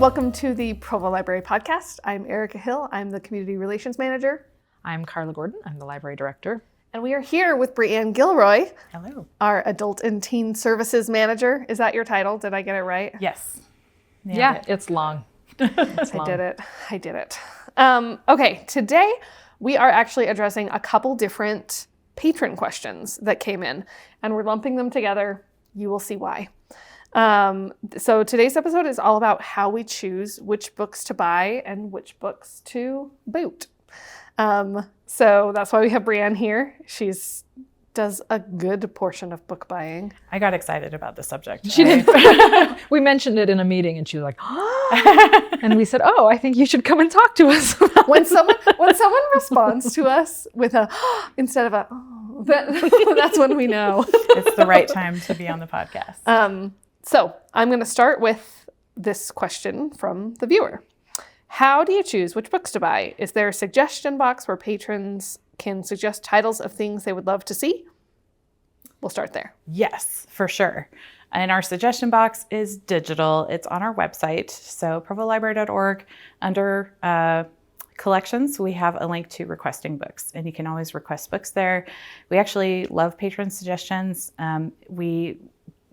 Welcome to the Provo Library Podcast. I'm Erika Hill. I'm the Community Relations Manager. I'm Carla Gordon. I'm the Library Director. And we are here with Breanne Gilroy. Hello. Our Adult and Teen Services Manager. Is that your title? Did I get it right? Yes. It's long. I did it. Okay, today we are actually addressing a couple different patron questions that came in, and we're lumping them together. You will see why. So today's episode is all about how we choose which books to buy and which books to boot. So that's why we have Breanne here. She's does a good portion of book buying. I got excited about the subject. She did. We mentioned it in a meeting and she was like, and we said, I think you should come and talk to us. When someone responds to us with a instead of a that's when we know. It's the right time to be on the podcast. So I'm going to start with this question from the viewer. How do you choose which books to buy? Is there a suggestion box where patrons can suggest titles of things they would love to see? We'll start there. Yes, for sure. And our suggestion box is digital. It's on our website. So provolibrary.org, under collections, we have a link to requesting books, and you can always request books there. We actually love patron suggestions. We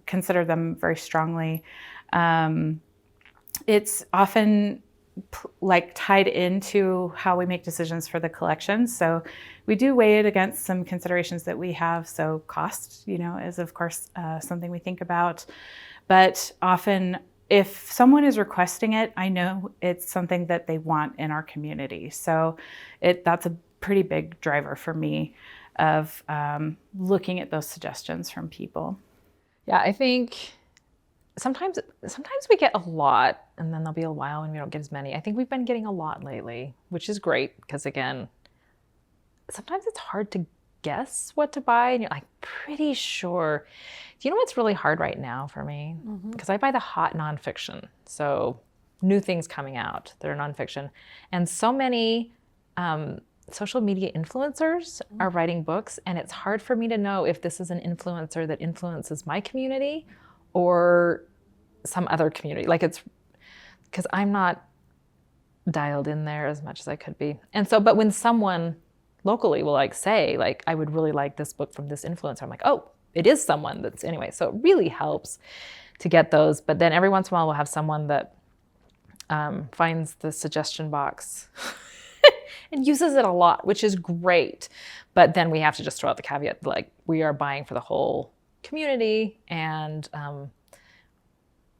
consider them very strongly. It's often tied into how we make decisions for the collections. So we do weigh it against some considerations that we have. So cost, is of course something we think about. But often if someone is requesting it, I know it's something that they want in our community. So that's a pretty big driver for me of looking at those suggestions from people. Yeah, I think sometimes we get a lot and then there'll be a while when we don't get as many. I think we've been getting a lot lately, which is great because, again, sometimes it's hard to guess what to buy and you're like pretty sure. Do you know what's really hard right now for me? Because I buy the hot nonfiction. So new things coming out that are nonfiction. And so many social media influencers are writing books, and it's hard for me to know if this is an influencer that influences my community or some other community. It's because I'm not dialed in there as much as I could be. And so, but when someone locally will say, I would really like this book from this influencer, I'm like, it is someone that's anyway. So it really helps to get those. But then every once in a while we'll have someone that finds the suggestion box and uses it a lot, which is great. But then we have to just throw out the caveat, we are buying for the whole community, and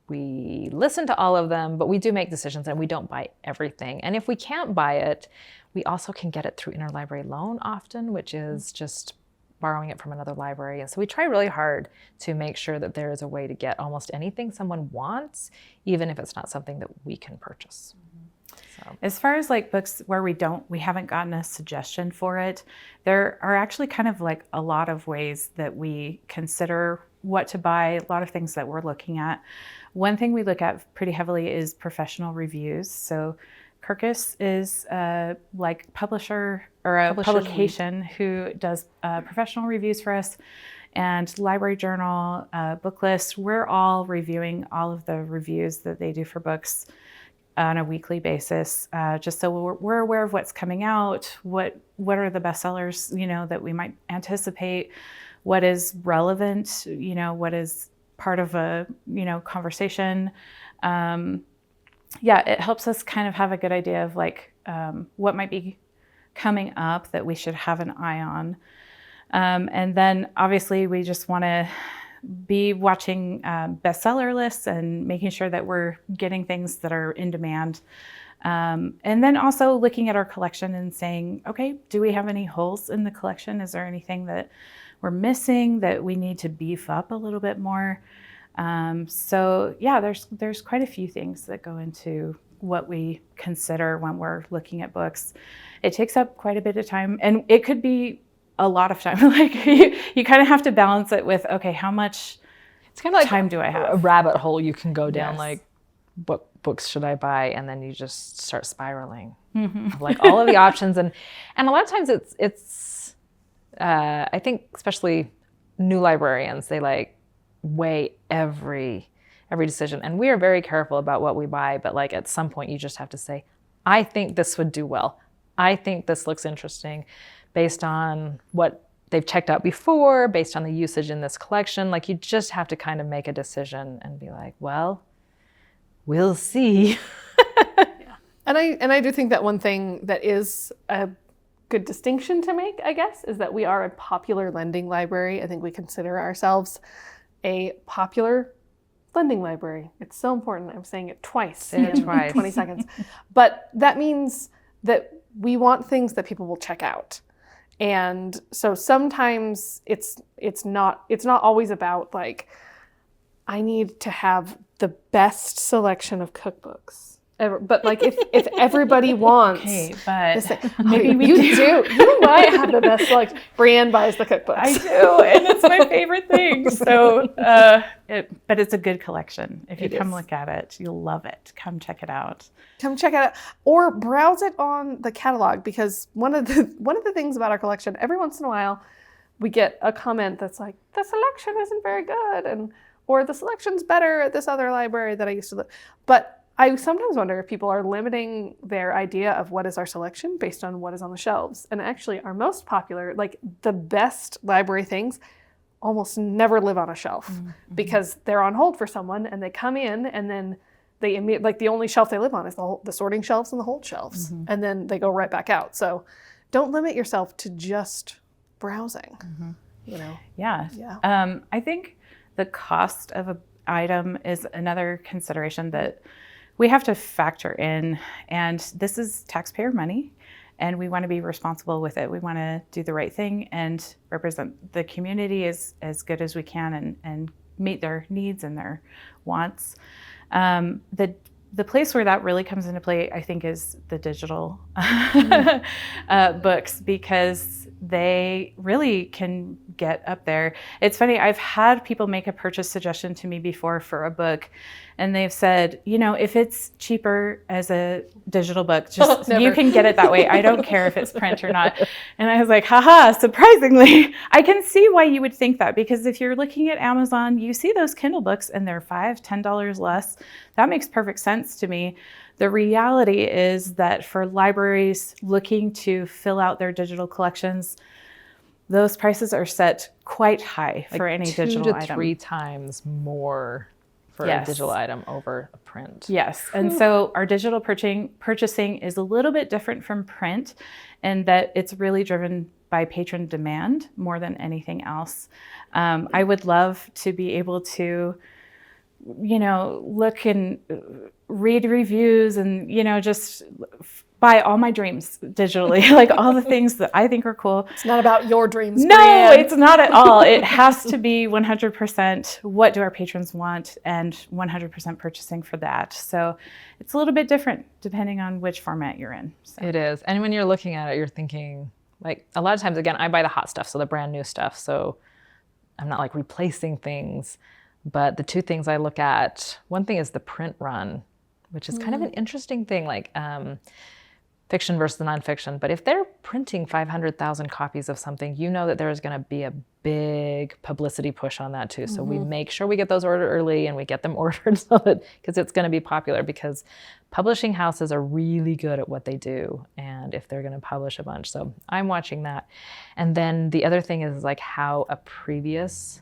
we listen to all of them, but we do make decisions and we don't buy everything. And if we can't buy it, we also can get it through interlibrary loan often, which is just borrowing it from another library. And so we try really hard to make sure that there is a way to get almost anything someone wants, even if it's not something that we can purchase. So. As far as books where we haven't gotten a suggestion for it, there are actually kind of a lot of ways that we consider what to buy, a lot of things that we're looking at. One thing we look at pretty heavily is professional reviews. So Kirkus is a publisher or a publication who does professional reviews for us, and Library Journal, Book List. We're all reviewing all of the reviews that they do for books on a weekly basis, just so we're aware of what's coming out, what are the bestsellers, that we might anticipate, what is relevant, what is part of a, conversation. It helps us kind of have a good idea of what might be coming up that we should have an eye on. And then obviously we just want to be watching bestseller lists and making sure that we're getting things that are in demand. And then also looking at our collection and saying, okay, do we have any holes in the collection? Is there anything that we're missing that we need to beef up a little bit more? There's quite a few things that go into what we consider when we're looking at books. It takes up quite a bit of time, and it could be a lot of time. You kind of have to balance it with, okay, how much it's kind of time do I have? A rabbit hole you can go down, Yes. what books should I buy? And then you just start spiraling of all of the options. And a lot of times it's I think especially new librarians, they weigh every every decision. And we are very careful about what we buy, but like at some point you just have to say, I think this would do well. I think this looks interesting based on what they've checked out before, based on the usage in this collection. Like you just have to kind of make a decision and be like, well, we'll see. And I do think that one thing that is a good distinction to make, I guess, is that we are a popular lending library. I think we consider ourselves a popular lending library. It's so important. I'm saying it twice in 20 seconds. But that means that we want things that people will check out. And so sometimes it's not always about like, I need to have the best selection of cookbooks ever. But like if everybody wants, okay, but maybe we do. You might have the best selection. Breanne buys the cookbooks. I do, and it's my favorite thing. So, but it's a good collection. If you come look at it, you'll love it. Come check it out. Come check it out, or browse it on the catalog, because one of the things about our collection, every once in a while, we get a comment that's like, the selection isn't very good, or the selection's better at this other library that I used to live. But I sometimes wonder if people are limiting their idea of what is our selection based on what is on the shelves. And actually, our most popular, like the best library things, almost never live on a shelf because they're on hold for someone, and they come in, and then they like the only shelf they live on is the sorting shelves and the hold shelves, and then they go right back out. So don't limit yourself to just browsing. You know. Yeah. I think the cost of an item is another consideration that we have to factor in, and this is taxpayer money, and we want to be responsible with it. We want to do the right thing and represent the community as good as we can and meet their needs and their wants. The place where that really comes into play, I think, is the digital books, because they really can get up there. It's funny, I've had people make a purchase suggestion to me before for a book, and they've said, if it's cheaper as a digital book, just you can get it that way. I don't care if it's print or not. And I was like, haha, surprisingly, I can see why you would think that, because if you're looking at Amazon, you see those Kindle books and they're $5, $10 less. That makes perfect sense to me. The reality is that for libraries looking to fill out their digital collections, those prices are set quite high for any digital item. 2 to 3 times more for a digital item over a print. Yes, and so our digital purchasing is a little bit different from print, in that it's really driven by patron demand more than anything else. I would love to be able to look and read reviews and, just buy all my dreams digitally, like all the things that I think are cool. It's not about your dreams, No, Breanne. It's not at all. It has to be 100% what do our patrons want, and 100% purchasing for that. So it's a little bit different depending on which format you're in. So. It is. And when you're looking at it, you're thinking, like, a lot of times, again, I buy the hot stuff, so the brand new stuff. So I'm not like replacing things. But the 2 things I look at, one thing is the print run, which is kind of an interesting thing, like fiction versus nonfiction. But if they're printing 500,000 copies of something, that there's going to be a big publicity push on that too. So we make sure we get those ordered early and we get them ordered so that, because it's going to be popular, because publishing houses are really good at what they do. And if they're going to publish a bunch, so I'm watching that. And then the other thing is like how a previous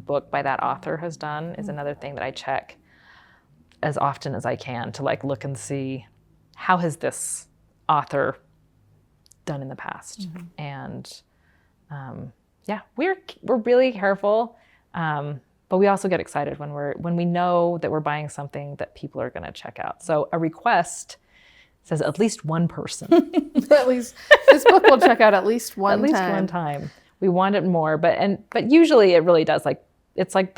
book by that author has done is another thing that I check as often as I can to like look and see how has this author done in the past. And we're really careful, but we also get excited when we know that we're buying something that people are going to check out. So a request says at least one person. At least this book will check out at least one time. At least one time. We want it more, but usually it really does. Like, it's like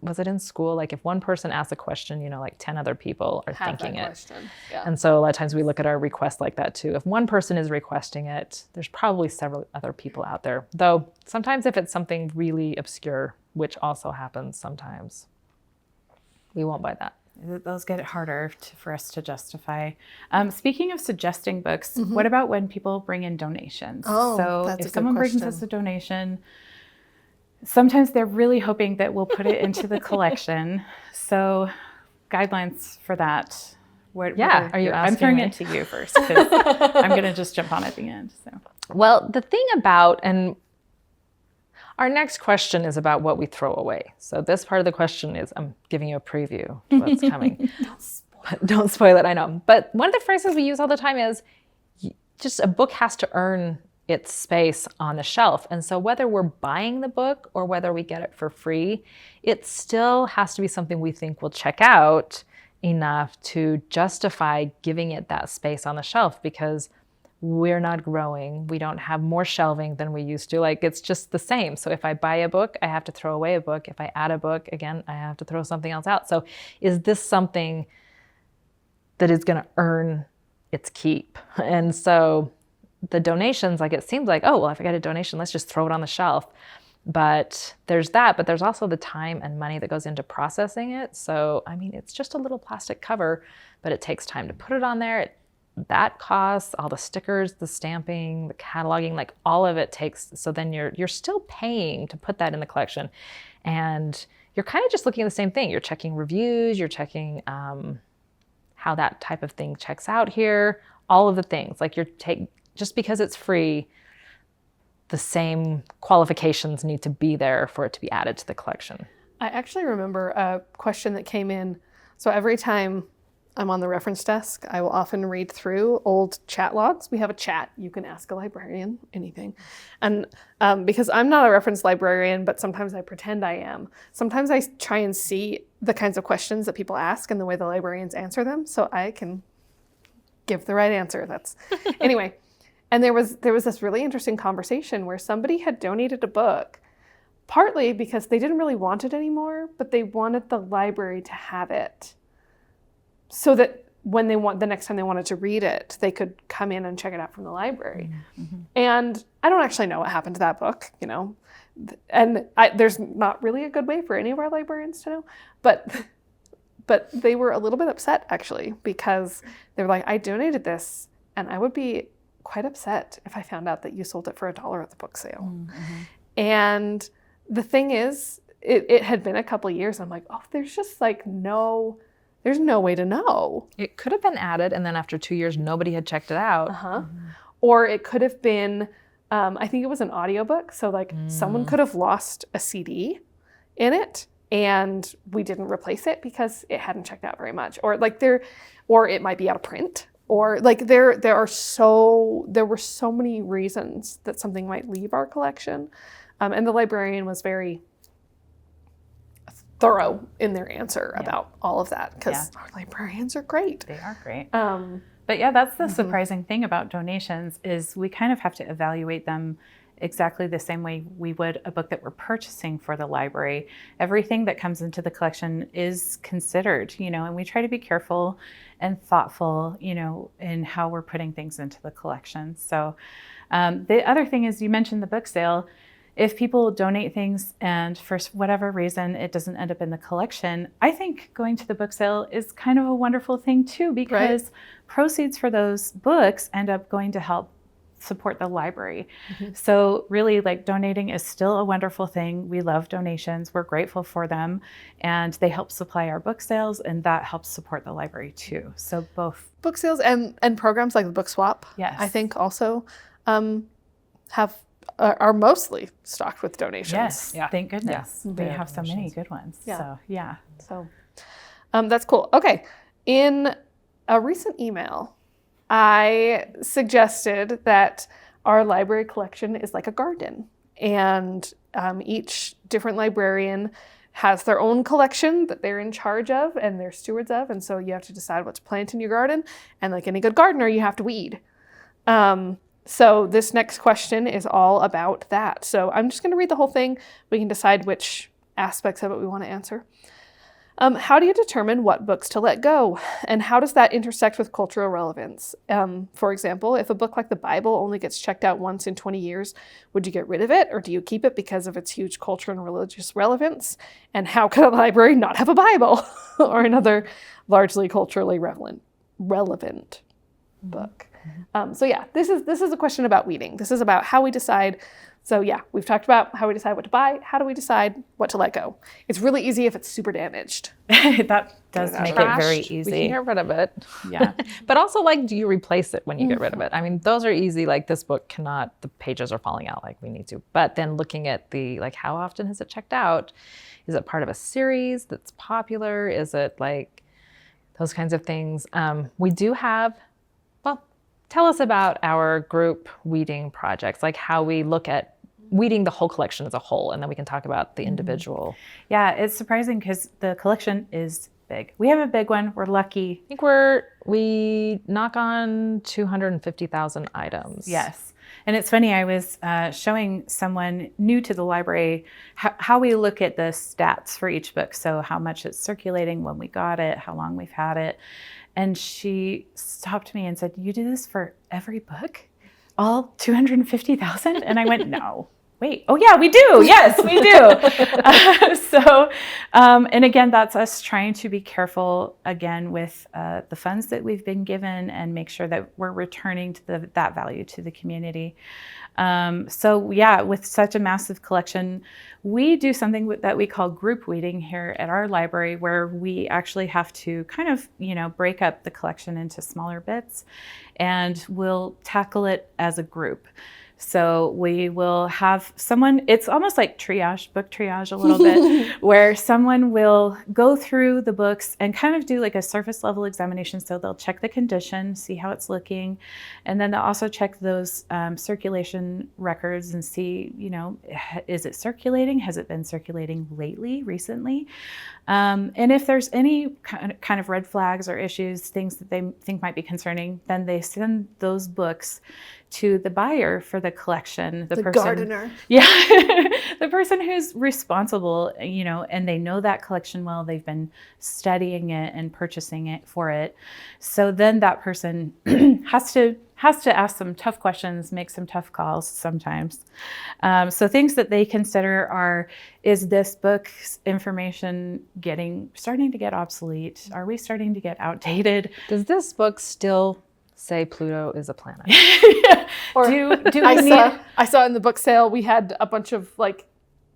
was it in school? Like if one person asks a question, like 10 other people are thinking it. Yeah. And so a lot of times we look at our request like that too. If one person is requesting it, there's probably several other people out there. Though sometimes if it's something really obscure, which also happens sometimes, we won't buy that. Those get it harder for us to justify. Speaking of suggesting books, what about when people bring in donations? Oh, so that's if someone brings us question. a donation, Sometimes they're really hoping that we'll put it into the collection. So guidelines for that. Are you asking I'm throwing me? it to you first because I'm going to just jump on at the end. So. Well, the thing about, and our next question is about what we throw away. So this part of the question is, I'm giving you a preview of what's coming. Don't spoil it, I know. But one of the phrases we use all the time is, just a book has to earn its space on the shelf. And so whether we're buying the book or whether we get it for free, it still has to be something we think will check out enough to justify giving it that space on the shelf, because we're not growing. We don't have more shelving than we used to. Like, it's just the same. So if I buy a book, I have to throw away a book. If I add a book, again, I have to throw something else out. So is this something that is going to earn its keep? And so the donations, like, it seems like, oh, well, if I get a donation, let's just throw it on the shelf. But there's that, but there's also the time and money that goes into processing it. So, I mean, it's just a little plastic cover, but it takes time to put it on there. That costs, all the stickers, the stamping, the cataloging, like all of it takes. So then you're still paying to put that in the collection. And you're kind of just looking at the same thing. You're checking reviews, you're checking how that type of thing checks out here, all of the things. Like, just because it's free, the same qualifications need to be there for it to be added to the collection. I actually remember a question that came in. So every time I'm on the reference desk, I will often read through old chat logs. We have a chat. You can ask a librarian anything. And because I'm not a reference librarian, but sometimes I pretend I am, sometimes I try and see the kinds of questions that people ask and the way the librarians answer them so I can give the right answer. Anyway. And there was this really interesting conversation where somebody had donated a book, partly because they didn't really want it anymore, but they wanted the library to have it so that when the next time they wanted to read it, they could come in and check it out from the library. Mm-hmm. And I don't actually know what happened to that book, and there's not really a good way for any of our librarians to know, but they were a little bit upset, actually, because they were like, I donated this, and I would be quite upset if I found out that you sold it for $1 at the book sale. Mm-hmm. And the thing is, it had been a couple of years. I'm like, oh, there's just like there's no way to know. It could have been added, and then after 2 years, nobody had checked it out. Uh-huh. Mm-hmm. Or it could have been, I think it was an audiobook. So like someone could have lost a CD in it and we didn't replace it because it hadn't checked out very much. Or it might be out of print. Or like there were so many reasons that something might leave our collection. And the librarian was very thorough in their answer about all of that, because our librarians are great. They are great. But yeah, that's the surprising thing about donations is we kind of have to evaluate them exactly the same way we would a book that we're purchasing for the library. Everything that comes into the collection is considered, and we try to be careful and thoughtful, in how we're putting things into the collection. So the other thing is, you mentioned the book sale. If people donate things and for whatever reason it doesn't end up in the collection, I think going to the book sale is kind of a wonderful thing too, because proceeds for those books end up going to help support the library. Mm-hmm. So really, like, donating is still a wonderful thing. We love donations. We're grateful for them, and they help supply our book sales, and that helps support the library too. So both book sales and programs like the book swap, I think also are mostly stocked with donations. Yes, thank goodness. Yeah. We have so many good ones. Yeah. So that's cool. Okay. In a recent email, I suggested that our library collection is like a garden, and each different librarian has their own collection that they're in charge of and they're stewards of, and so you have to decide what to plant in your garden, and like any good gardener, you have to weed. So this next question is all about that. So I'm just going to read the whole thing. We can decide which aspects of it we want to answer. How do you determine what books to let go? And how does that intersect with cultural relevance? For example, if a book like the Bible only gets checked out once in 20 years, would you get rid of it? Or do you keep it because of its huge cultural and religious relevance? And how could a library not have a Bible or another largely culturally relevant? book. So yeah, this is a question about weeding. This is about how we decide. So yeah, we've talked about how we decide what to buy. How do we decide what to let go? It's really easy if it's super damaged. That does make it very Trashed, easy. We can get rid of it. Yeah. But also, like, do you replace it when you get rid of it? I mean, those are easy. Like, this book cannot, the pages are falling out like we need to. But then looking at the, like, how often has it checked out? Is it part of a series that's popular? Is it like those kinds of things? We do have, well, tell us about our group weeding projects, like how we look at weeding the whole collection as a whole, and then we can talk about the individual. Yeah, it's surprising because the collection is big. We have a big one. We're lucky. I think we knock on 250,000 items. Yes. And it's funny, I was showing someone new to the library how we look at the stats for each book. So how much it's circulating, when we got it, how long we've had it. And she stopped me and said, "You do this for every book? All 250,000?" And I went, "No. Wait, oh yeah, we do. Yes, we do." And again, that's us trying to be careful again with the funds that we've been given and make sure that we're returning to that value to the community. So yeah, with such a massive collection, we do something that we call group weeding here at our library, where we actually have to kind of, break up the collection into smaller bits, and we'll tackle it as a group. So we will have someone, it's almost like book triage a little bit, where someone will go through the books and kind of do like a surface level examination. So they'll check the condition, see how it's looking, and then they'll also check those circulation records and see, is it circulating? Has it been circulating recently? And if there's any kind of red flags or issues, things that they think might be concerning, then they send those books to the buyer for the collection, the person, gardener. Yeah, the person who's responsible, and they know that collection well. They've been studying it and purchasing it for it. So then that person has to ask some tough questions, make some tough calls sometimes. So things that they consider are, is this book's information starting to get obsolete? Are we starting to get outdated? Does this book still say Pluto is a planet? Or do we need... I saw in the book sale, we had a bunch of like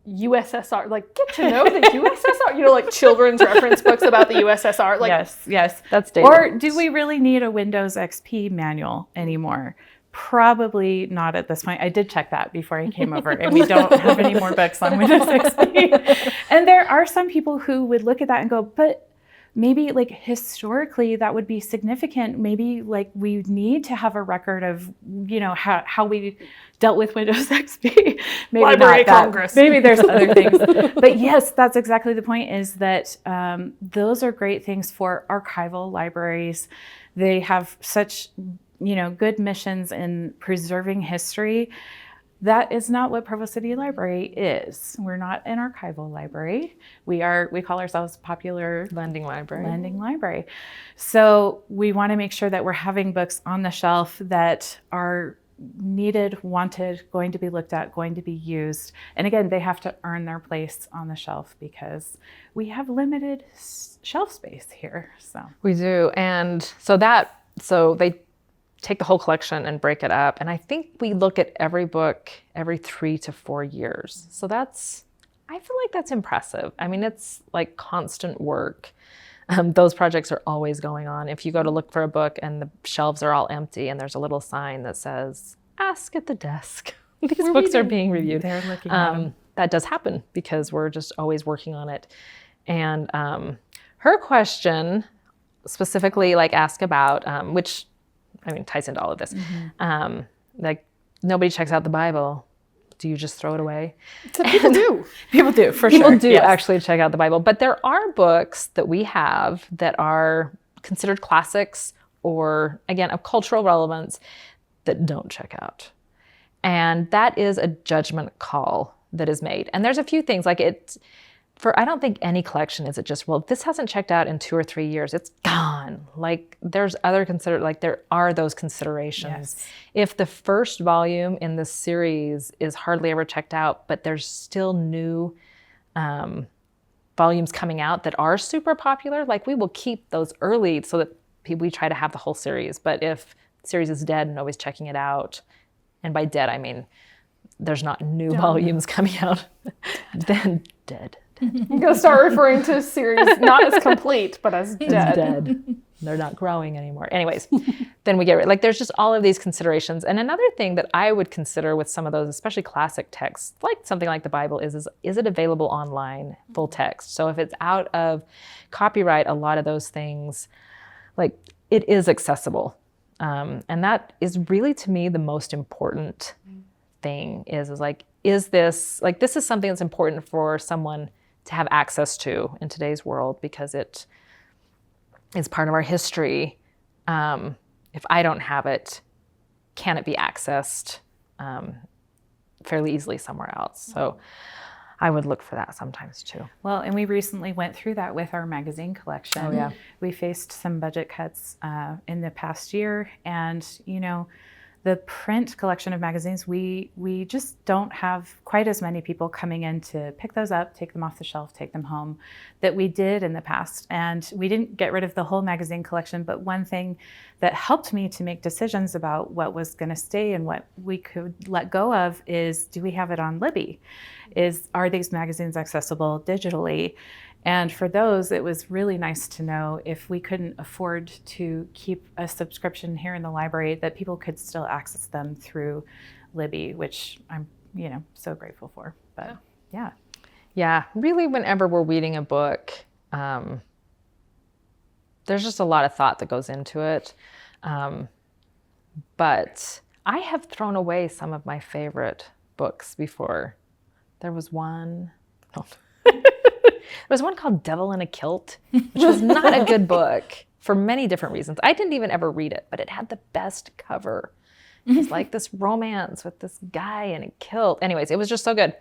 USSR, like get to know the USSR, like children's reference books about the USSR. Like, yes. That's dated. Or do we really need a Windows XP manual anymore? Probably not at this point. I did check that before I came over, and we don't have any more books on Windows XP. And there are some people who would look at that and go, but maybe like historically that would be significant. Maybe like we need to have a record of, how we dealt with Windows XP. Maybe Library not that. Congress. Maybe there's other things. But yes, that's exactly the point, is that those are great things for archival libraries. They have such, good missions in preserving history. That is not what Provo City Library is. We're not an archival library. We call ourselves a popular lending library. So we want to make sure that we're having books on the shelf that are needed, wanted, going to be looked at, going to be used. And again, they have to earn their place on the shelf because we have limited shelf space here. So we do. And so they take the whole collection and break it up. And I think we look at every book every 3 to 4 years. So I feel like that's impressive. I mean, it's like constant work. Those projects are always going on. If you go to look for a book and the shelves are all empty and there's a little sign that says, "Ask at the desk." These books are being reviewed. They're looking at them. That does happen because we're just always working on it. And her question specifically ask about, which ties into all of this. Like, nobody checks out the Bible. Do you just throw it away? People do. People do, for sure. People do yes. actually check out the Bible. But there are books that we have that are considered classics or, again, of cultural relevance that don't check out. And that is a judgment call that is made. And there's a few things, I don't think any collection is it just, well, this hasn't checked out in 2 or 3 years, it's gone. There's there are those considerations. Yes. If the first volume in the series is hardly ever checked out, but there's still new volumes coming out that are super popular, we will keep those early so that we try to have the whole series. But if series is dead and nobody's checking it out. And by dead, I mean there's not new volumes coming out. Then dead. I'm going to start referring to series not as complete, but as dead. Dead. They're not growing anymore. Anyways, then we get rid. Like there's just all of these considerations. And another thing that I would consider with some of those, especially classic texts, like something like the Bible, is it available online, full text? So if it's out of copyright, a lot of those things, like it is accessible. And that is really, to me, the most important thing is this is something that's important for someone to have access to in today's world because it is part of our history. If I don't have it, can it be accessed fairly easily somewhere else? So I would look for that sometimes too. Well, and we recently went through that with our magazine collection. Oh, yeah. We faced some budget cuts in the past year, and the print collection of magazines, we just don't have quite as many people coming in to pick those up, take them off the shelf, take them home that we did in the past. And we didn't get rid of the whole magazine collection, but one thing that helped me to make decisions about what was going to stay and what we could let go of is, do we have it on Libby? Are these magazines accessible digitally? And for those, it was really nice to know if we couldn't afford to keep a subscription here in the library, that people could still access them through Libby, which I'm, so grateful for. But yeah. Yeah, really, whenever we're reading a book, there's just a lot of thought that goes into it. But I have thrown away some of my favorite books before. There was one. There was one called Devil in a Kilt, which was not a good book for many different reasons. I didn't even ever read it, but it had the best cover. It was like this romance with this guy in a kilt. Anyways, it was just so good.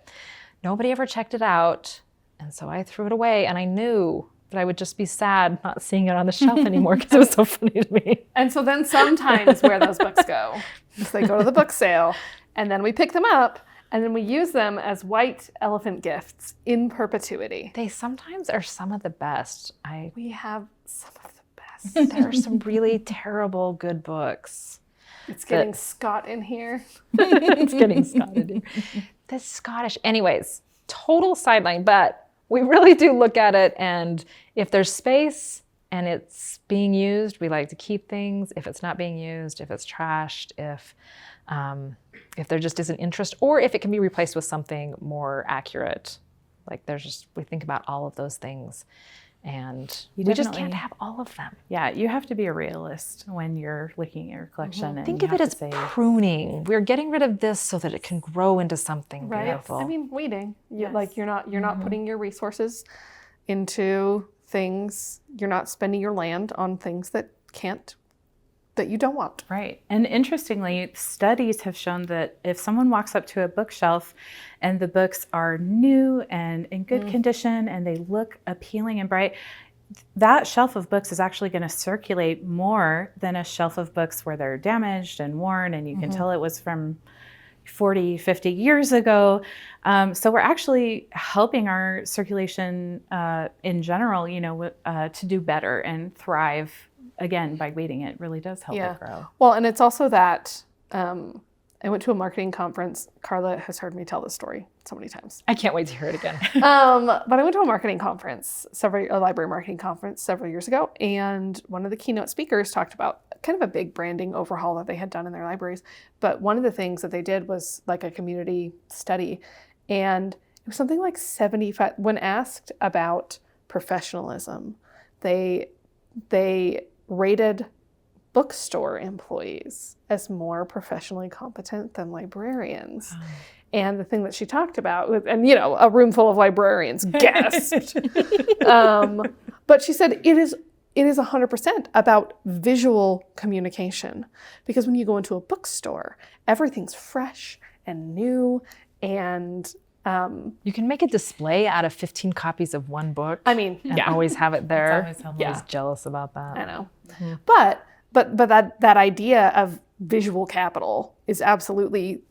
Nobody ever checked it out, and so I threw it away, and I knew that I would just be sad not seeing it on the shelf anymore because it was so funny to me. And so then sometimes where those books go is they go to the book sale, and then we pick them up, and then we use them as white elephant gifts in perpetuity. They sometimes are some of the best. We have some of the best. There are some really terrible good books. It's getting Scot in here. It's getting Scot in here. The Scottish. Anyways, total sideline, but we really do look at it, and if there's space and it's being used, we like to keep things. If it's not being used, if it's trashed, if there just isn't interest, or if it can be replaced with something more accurate. Like we think about all of those things, and we just can't have all of them. Yeah, you have to be a realist when you're looking at your collection. Mm-hmm. And think of it as pruning. We're getting rid of this so that it can grow into something beautiful. I mean, weeding. Like you're not putting your resources into things. You're not spending your land on things that you don't want. Right. And interestingly, studies have shown that if someone walks up to a bookshelf and the books are new and in good condition and they look appealing and bright, that shelf of books is actually going to circulate more than a shelf of books where they're damaged and worn and you can tell it was from 40, 50 years ago. So we're actually helping our circulation in general, to do better and thrive. Again, by weeding it really does help it grow. Well, and it's also that I went to a marketing conference. Carla has heard me tell this story so many times. I can't wait to hear it again. But I went to a marketing conference, a library marketing conference several years ago, and one of the keynote speakers talked about kind of a big branding overhaul that they had done in their libraries. But one of the things that they did was like a community study, and it was something like 75. When asked about professionalism, they rated bookstore employees as more professionally competent than librarians. Wow. And the thing that she talked about, and a room full of librarians gasped. But she said it is 100% about visual communication. Because when you go into a bookstore, everything's fresh and new and you can make a display out of 15 copies of one book. I mean, and always have it there. I'm always jealous about that. I know. Mm-hmm. But that idea of visual capital is absolutely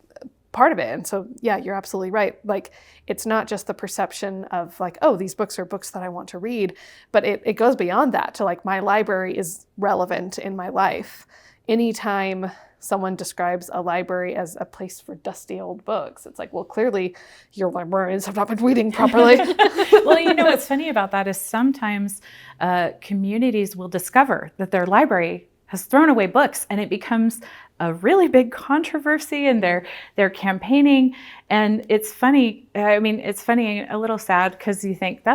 part of it. And so, yeah, you're absolutely right. Like, it's not just the perception of like, oh, these books are books that I want to read, but it goes beyond that to like, my library is relevant in my life. anytime someone describes a library as a place for dusty old books, it's like, well, clearly your librarians have not been reading properly. Well, what's funny about that is sometimes communities will discover that their library has thrown away books, and it becomes a really big controversy, and they're campaigning. And it's funny. It's funny and a little sad, because you think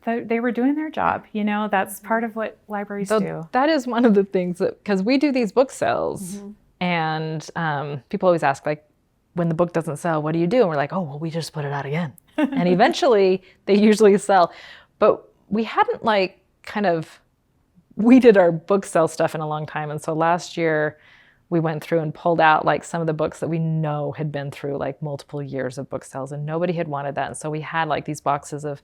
they were doing their job. That's part of what libraries do. That is one of the things because we do these book sales, and people always ask, like, when the book doesn't sell, what do you do? And we're like, oh, well, we just put it out again. And eventually they usually sell. But we hadn't we did our book sale stuff in a long time. And so last year we went through and pulled out like some of the books that we know had been through like multiple years of book sales, and nobody had wanted that. And so we had like these boxes of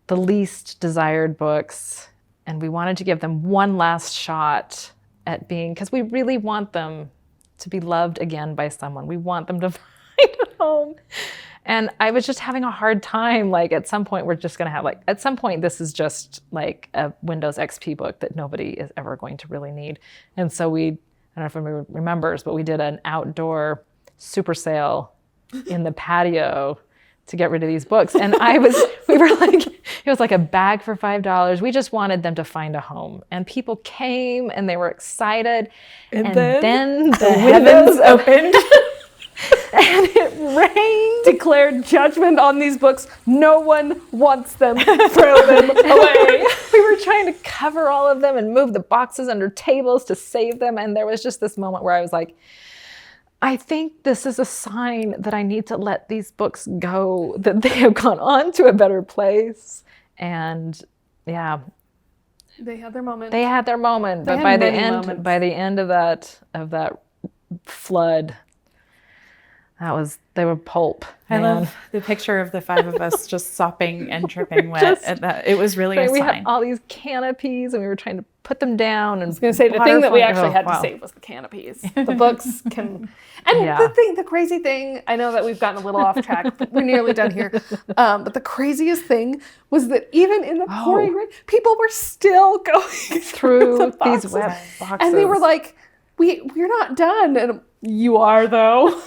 the least desired books, and we wanted to give them one last shot at being, because we really want them to be loved again by someone. We want them to find a home. And I was just having a hard time. Like, at some point, we're just going to have, like, at some point, this is just like a Windows XP book that nobody is ever going to really need. And so I don't know if anyone remembers, but we did an outdoor super sale in the patio to get rid of these books. And we were like, it was like a bag for $5. We just wanted them to find a home. And people came and they were excited. And then the windows opened. And it rained. Declared judgment on these books. No one wants them. Throw them away. We were trying to cover all of them and move the boxes under tables to save them. And there was just this moment where I was like, I think this is a sign that I need to let these books go, that they have gone on to a better place. And yeah. They had their moment. But by the end of that flood, they were pulp. I love the picture of the five of us just sopping and dripping wet. It was really a sign. We had all these canopies, and we were trying to put them down. And I was going to say, the thing that we actually had to save was the canopies. The books can... And the crazy thing, I know that we've gotten a little off track, but we're nearly done here. But the craziest thing was that even in the pouring rain, people were still going through these wet boxes. And they were like, we're not done. And you are, though.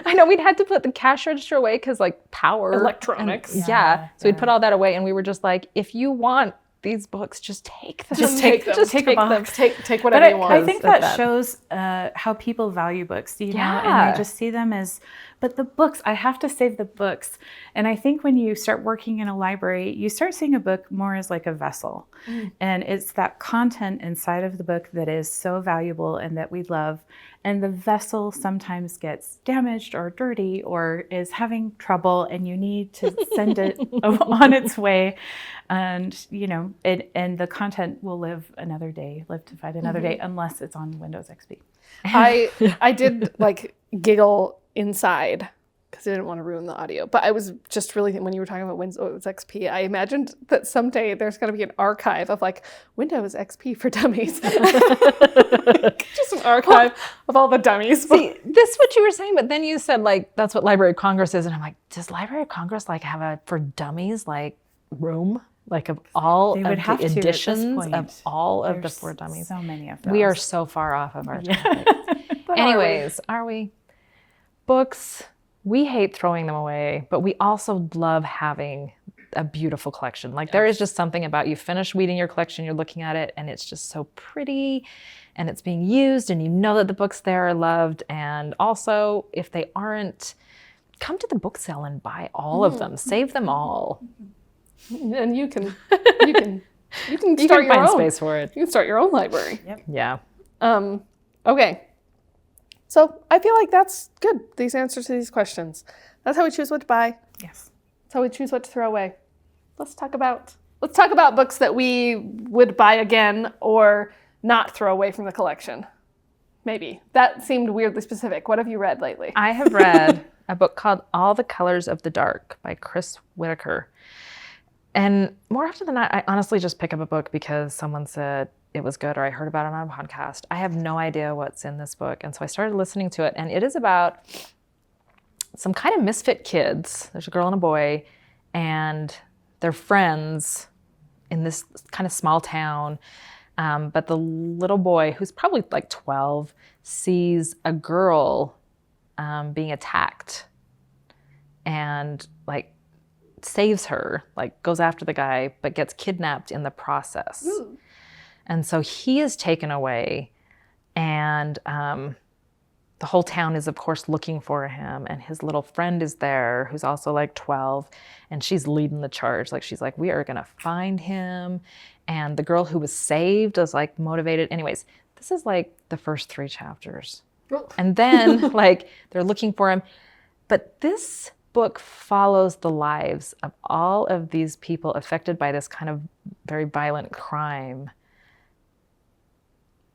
I know, we'd had to put the cash register away because, like, power. Electronics. So we'd put all that away, and we were just like, if you want these books, just take them. Just take them. Just take them. Take whatever you want. I think that shows how people value books, and they just see them as, but the books, I have to save the books. And I think when you start working in a library, you start seeing a book more as like a vessel. And it's that content inside of the book that is so valuable and that we love. And the vessel sometimes gets damaged or dirty or is having trouble, and you need to send it on its way. And, and the content will live to fight another day, unless it's on Windows XP. I did giggle inside because I didn't want to ruin the audio. But I was just really, when you were talking about Windows XP, I imagined that someday there's going to be an archive of Windows XP for dummies. Just an archive of all the dummies. See, this is what you were saying, but then you said that's what Library of Congress is. And I'm like, does Library of Congress have a for dummies room? Of all of the editions of all of the for dummies. So many of those. We are so far off of our topics. Anyways, are we? Books, we hate throwing them away, but we also love having a beautiful collection. There is just something about you finish reading your collection, you're looking at it, and it's just so pretty, and it's being used, and you know that the books there are loved. And also, if they aren't, come to the book sale and buy all of them. Save them all. And you can start your find own space for it. You can start your own library. Yep. Yeah. Okay. So I feel like that's good. These answers to these questions. That's how we choose what to buy. Yes. That's how we choose what to throw away. Let's talk about books that we would buy again or not throw away from the collection. Maybe. That seemed weirdly specific. What have you read lately? I have read a book called All the Colors of the Dark by Whitaker. And more often than not, I honestly just pick up a book because someone said it was good or I heard about it on a podcast. I have no idea what's in this book. And so I started listening to it. And it is about some kind of misfit kids. There's a girl and a boy, and they're friends in this kind of small town. But the little boy, who's probably like 12, sees a girl being attacked and like saves her, like goes after the guy, but gets kidnapped in the process. Ooh. And so he is taken away, and the whole town is, of course, looking for him. And his little friend is there, who's also like 12, and she's leading the charge. Like, she's like, we are going to find him. And the girl who was saved is like motivated. Anyways, this is like the first 3 chapters. And then like they're looking for him. But this book follows the lives of all of these people affected by this kind of very violent crime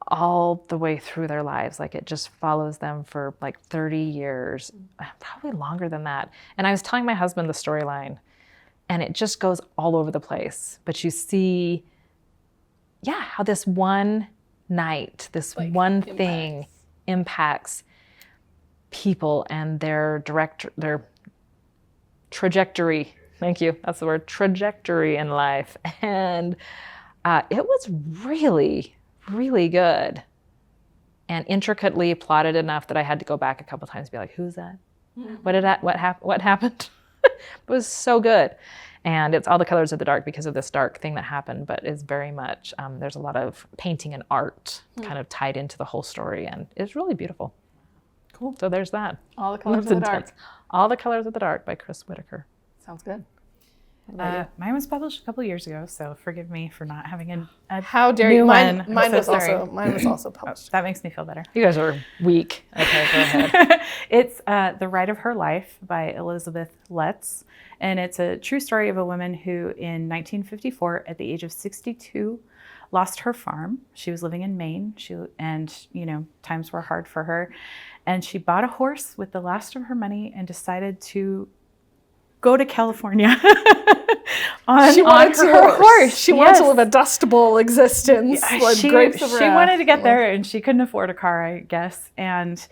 all the way through their lives. Like, it just follows them for like 30 years, probably longer than that. And I was telling my husband the storyline, and it just goes all over the place. But you see, how this one night, this like one thing impacts people and their trajectory. Thank you. That's the word, trajectory in life. And it was really, really good and intricately plotted enough that I had to go back a couple times and be like, who's that? What happened? It was so good. And it's all the colors of the dark because of this dark thing that happened, but it's very much, there's a lot of painting and art kind of tied into the whole story, and it's really beautiful. Cool. So there's that. All the Colors of the Dark. All the Colors of the Dark by Chris Whitaker. Sounds good. Mine was published a couple years ago, so forgive me for not having a How dare new you? one. Mine was also published. That makes me feel better. You guys are weak. Okay, go ahead. It's The Ride of Her Life by Elizabeth Letts, and it's a true story of a woman who in 1954, at the age of 62, lost her farm. She was living in Maine, times were hard for her, and she bought a horse with the last of her money and decided to go to California on her horse. She wanted to live a Dust Bowl existence. She wanted to get there, and she couldn't afford a car, I guess. And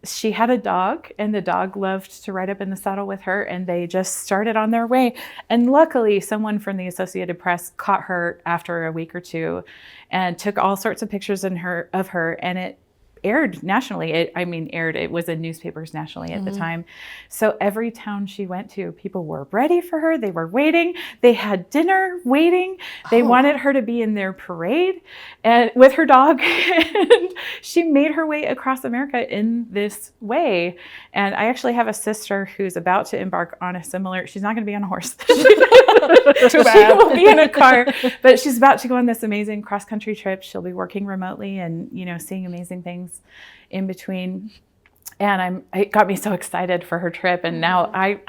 she had a dog, and the dog loved to ride up in the saddle with her, and they just started on their way. And luckily, someone from the Associated Press caught her after a week or two and took all sorts of pictures of her, and it aired nationally. It was in newspapers nationally at the time. So every town she went to, people were ready for her. They were waiting. They had dinner waiting. They wanted her to be in their parade and with her dog. And she made her way across America in this way. And I actually have a sister who's about to embark on a similar, she's not going to be on a horse. Too bad. She will be in a car, but she's about to go on this amazing cross-country trip. She'll be working remotely and, seeing amazing things in between. And it got me so excited for her trip. And now I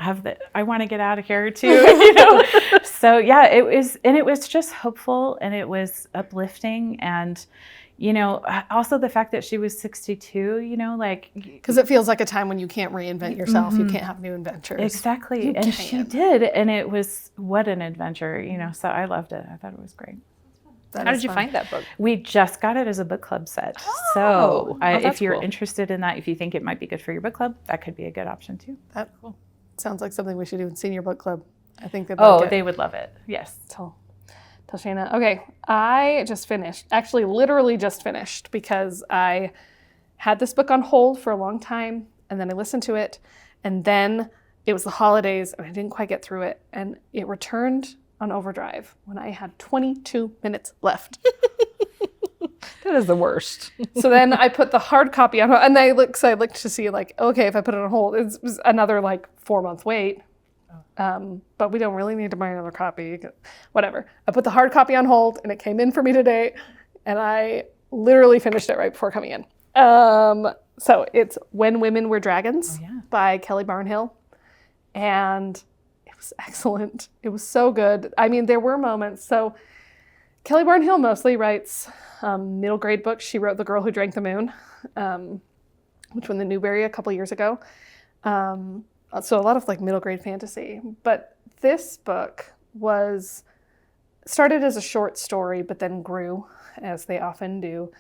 want to get out of here too, So yeah, it was just hopeful, and it was uplifting. And, also the fact that she was 62, because it feels like a time when you can't reinvent yourself. You can't have new adventures. Exactly. And she did. And it was, what an adventure, So I loved it. I thought it was great. How did you find that book? We just got it as a book club set. If you're interested in that, if you think it might be good for your book club, that could be a good option too. That sounds like something we should do in senior book club. I think they would love it. Yes. Tell Shayna. Okay, I just finished. Actually, literally just finished, because I had this book on hold for a long time, and then I listened to it, and then it was the holidays, and I didn't quite get through it, and it returned on overdrive when I had 22 minutes left. That is the worst. So then I put the hard copy on, and I looked to see if I put it on hold, it was another 4-month wait. But we don't really need to buy another copy. Whatever. I put the hard copy on hold, and it came in for me today, and I literally finished it right before coming in. So it's When Women Were Dragons by Kelly Barnhill, and it was excellent. It was so good. There were moments. So Kelly Barnhill mostly writes middle grade books. She wrote The Girl Who Drank the Moon, which won the Newbery a couple years ago. So a lot of middle grade fantasy. But this book started as a short story, but then grew, as they often do.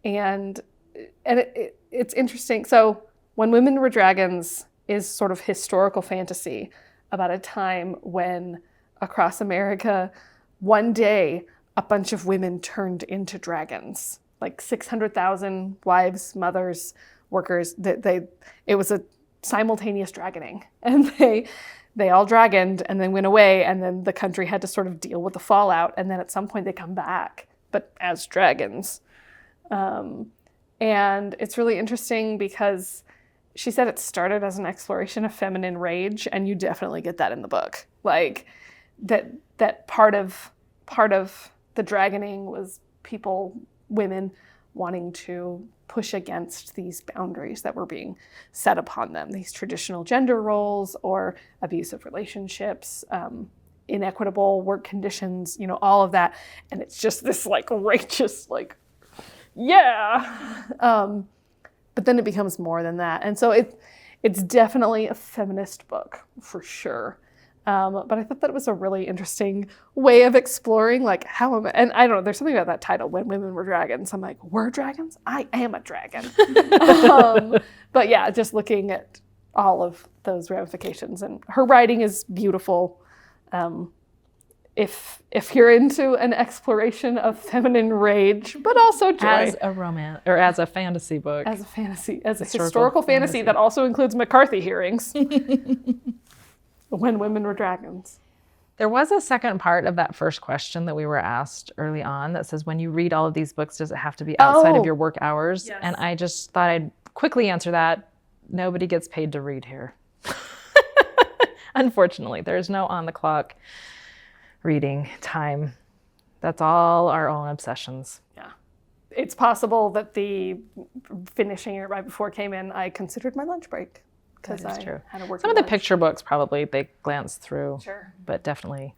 And it's interesting. So When Women Were Dragons is sort of historical fantasy about a time when across America, one day, a bunch of women turned into dragons, like 600,000 wives, mothers, workers. It was a simultaneous dragoning, and they all dragoned and then went away, and then the country had to sort of deal with the fallout, and then at some point they come back, but as dragons. And it's really interesting because she said it started as an exploration of feminine rage, and you definitely get that in the book. Like that part of the dragoning was women wanting to push against these boundaries that were being set upon them, these traditional gender roles or abusive relationships, inequitable work conditions, all of that. And it's just this like righteous, like, yeah. But then it becomes more than that. And so it's definitely a feminist book for sure. But I thought that was a really interesting way of exploring, like, and I don't know, there's something about that title, When Women Were Dragons. I'm like, we're dragons? I am a dragon. But yeah, just looking at all of those ramifications. And her writing is beautiful. If you're into an exploration of feminine rage, but also joy. As a romance, or as a fantasy book. As a historical fantasy that also includes McCarthy hearings. When Women Were Dragons. There was a second part of that first question that we were asked early on that says, when you read all of these books, does it have to be outside of your work hours? Yes. And I just thought I'd quickly answer that. Nobody gets paid to read here. Unfortunately, there's no on-the-clock reading time. That's all our own obsessions. Yeah. It's possible that the finishing it right before it came in, I considered my lunch break. Because I had to work. Some of the picture books probably they glance through. Sure. But definitely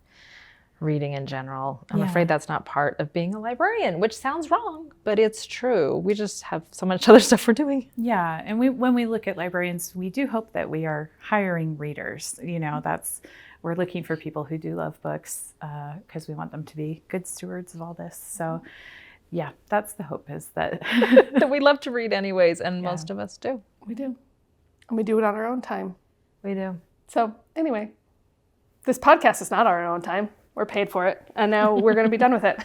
reading in general. I'm afraid that's not part of being a librarian, which sounds wrong, but it's true. We just have so much other stuff we're doing. Yeah, and when we look at librarians, we do hope that we are hiring readers. We're looking for people who do love books because we want them to be good stewards of all this. So yeah, that's the hope, is that that we love to read anyways, and most of us do. We do. And we do it on our own time. We do. So anyway, this podcast is not our own time. We're paid for it. And now we're going to be done with it.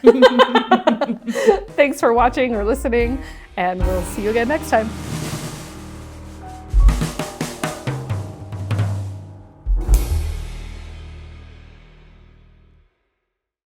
Thanks for watching or listening, and we'll see you again next time.